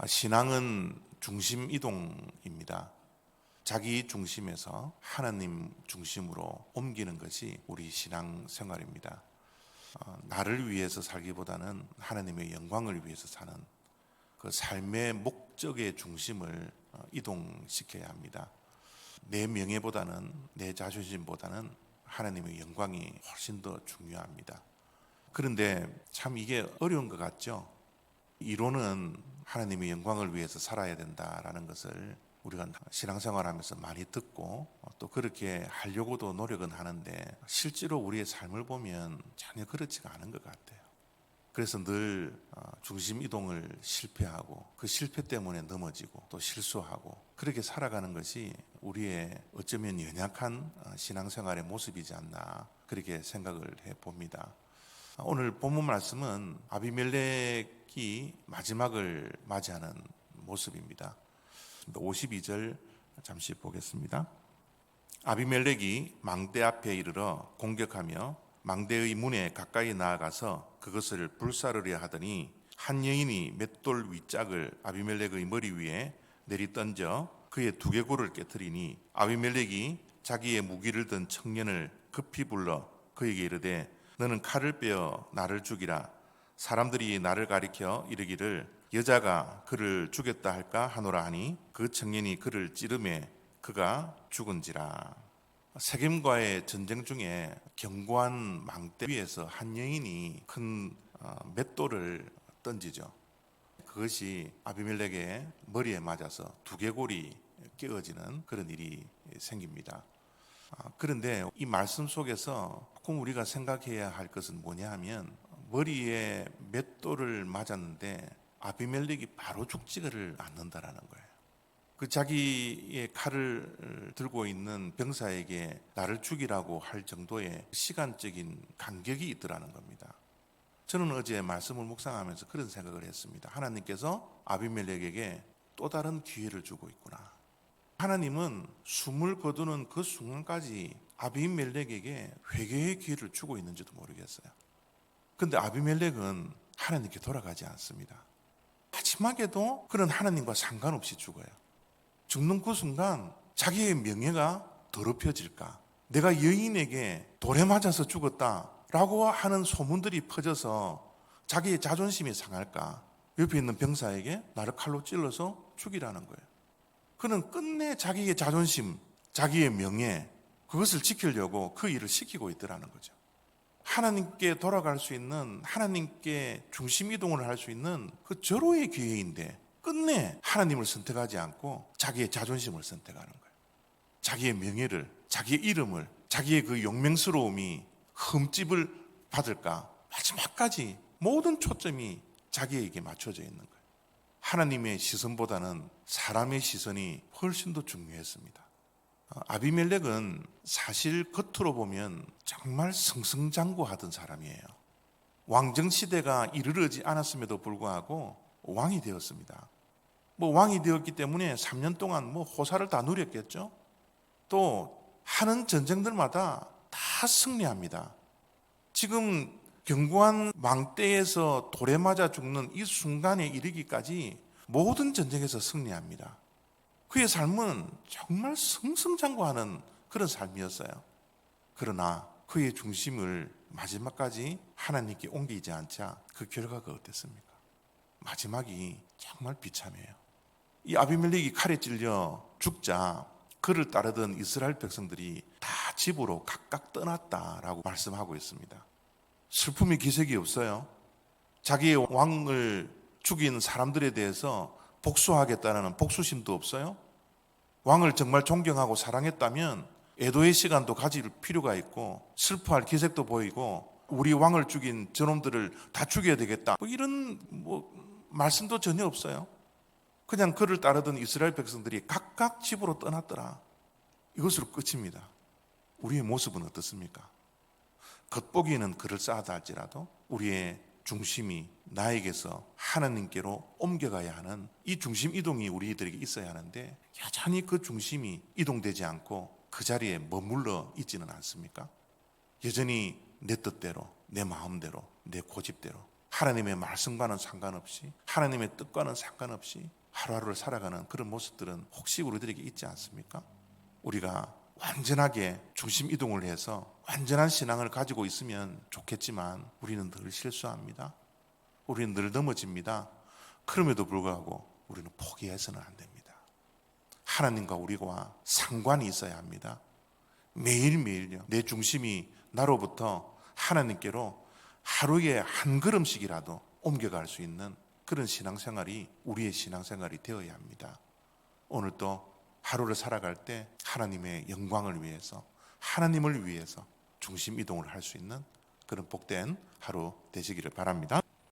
신앙은 중심 이동입니다. 자기 중심에서 하나님 중심으로 옮기는 것이 우리 신앙 생활입니다. 나를 위해서 살기보다는 하나님의 영광을 위해서 사는 그 삶의 목적의 중심을 이동시켜야 합니다. 내 명예보다는, 내 자존심보다는 하나님의 영광이 훨씬 더 중요합니다. 그런데 참 이게 어려운 것 같죠? 이론은 하나님의 영광을 위해서 살아야 된다라는 것을 우리가 신앙생활하면서 많이 듣고 또 그렇게 하려고도 노력은 하는데 실제로 우리의 삶을 보면 전혀 그렇지가 않은 것 같아요. 그래서 늘 중심 이동을 실패하고 그 실패 때문에 넘어지고 또 실수하고 그렇게 살아가는 것이 우리의 어쩌면 연약한 신앙생활의 모습이지 않나 그렇게 생각을 해봅니다. 오늘 본문 말씀은 아비멜렉이 마지막을 맞이하는 모습입니다. 52절 잠시 보겠습니다. 아비멜렉이 망대 앞에 이르러 공격하며 망대의 문에 가까이 나아가서 그것을 불사르려 하더니 한 여인이 맷돌 윗짝을 아비멜렉의 머리 위에 내리 던져 그의 두개골을 깨뜨리니 아비멜렉이 자기의 무기를 든 청년을 급히 불러 그에게 이르되 너는 칼을 빼어 나를 죽이라. 사람들이 나를 가리켜 이르기를 여자가 그를 죽였다 할까 하노라 하니 그 청년이 그를 찌르매 그가 죽은지라. 세겜과의 전쟁 중에 견고한 망대 위에서 한 여인이 큰 맷돌을 던지죠. 그것이 아비멜렉의 머리에 맞아서 두개골이 깨어지는 그런 일이 생깁니다. 그런데 이 말씀 속에서 조금 우리가 생각해야 할 것은 뭐냐 하면 머리에 맷돌을 맞았는데 아비멜렉이 바로 죽지를 않는다라는 거예요. 그 자기의 칼을 들고 있는 병사에게 나를 죽이라고 할 정도의 시간적인 간격이 있더라는 겁니다. 저는 어제 말씀을 묵상하면서 그런 생각을 했습니다. 하나님께서 아비멜렉에게 또 다른 기회를 주고 있구나. 하나님은 숨을 거두는 그 순간까지 아비멜렉에게 회개의 기회를 주고 있는지도 모르겠어요. 그런데 아비멜렉은 하나님께 돌아가지 않습니다. 마지막에도 그런 하나님과 상관없이 죽어요. 죽는 그 순간 자기의 명예가 더럽혀질까? 내가 여인에게 돌에 맞아서 죽었다라고 하는 소문들이 퍼져서 자기의 자존심이 상할까? 옆에 있는 병사에게 나를 칼로 찔러서 죽이라는 거예요. 그는 끝내 자기의 자존심, 자기의 명예 그것을 지키려고 그 일을 시키고 있더라는 거죠. 하나님께 돌아갈 수 있는, 하나님께 중심 이동을 할 수 있는 그 절호의 기회인데 끝내 하나님을 선택하지 않고 자기의 자존심을 선택하는 거예요. 자기의 명예를, 자기의 이름을, 자기의 그 용맹스러움이 흠집을 받을까? 마지막까지 모든 초점이 자기에게 맞춰져 있는 거예요. 하나님의 시선보다는 사람의 시선이 훨씬 더 중요했습니다. 아비멜렉은 사실 겉으로 보면 정말 승승장구하던 사람이에요. 왕정시대가 이르르지 않았음에도 불구하고 왕이 되었습니다. 왕이 되었기 때문에 3년 동안 호사를 다 누렸겠죠. 또 하는 전쟁들마다 다 승리합니다. 지금 견고한 망대에서 돌에 맞아 죽는 이 순간에 이르기까지 모든 전쟁에서 승리합니다. 그의 삶은 정말 승승장구하는 그런 삶이었어요. 그러나 그의 중심을 마지막까지 하나님께 옮기지 않자 그 결과가 어땠습니까? 마지막이 정말 비참해요. 이 아비멜렉이 칼에 찔려 죽자 그를 따르던 이스라엘 백성들이 다 집으로 각각 떠났다라고 말씀하고 있습니다. 슬픔의 기색이 없어요. 자기의 왕을 죽인 사람들에 대해서 복수하겠다는 복수심도 없어요. 왕을 정말 존경하고 사랑했다면 애도의 시간도 가질 필요가 있고 슬퍼할 기색도 보이고 우리 왕을 죽인 저놈들을 다 죽여야 되겠다 이런 말씀도 전혀 없어요. 그냥 그를 따르던 이스라엘 백성들이 각각 집으로 떠났더라. 이것으로 끝입니다. 우리의 모습은 어떻습니까? 겉보기에는 그럴싸하다 할지라도 우리의 중심이 나에게서 하나님께로 옮겨가야 하는 이 중심 이동이 우리들에게 있어야 하는데 여전히 그 중심이 이동되지 않고 그 자리에 머물러 있지는 않습니까? 여전히 내 뜻대로, 내 마음대로, 내 고집대로 하나님의 말씀과는 상관없이, 하나님의 뜻과는 상관없이 하루하루를 살아가는 그런 모습들은 혹시 우리들에게 있지 않습니까? 우리가 완전하게 중심 이동을 해서 완전한 신앙을 가지고 있으면 좋겠지만 우리는 늘 실수합니다. 우리는 늘 넘어집니다. 그럼에도 불구하고 우리는 포기해서는 안 됩니다. 하나님과 우리가 상관이 있어야 합니다. 매일매일요. 내 중심이 나로부터 하나님께로 하루에 한 걸음씩이라도 옮겨갈 수 있는 그런 신앙생활이 우리의 신앙생활이 되어야 합니다. 오늘도 하루를 살아갈 때 하나님의 영광을 위해서, 하나님을 위해서 중심 이동을 할 수 있는 그런 복된 하루 되시기를 바랍니다.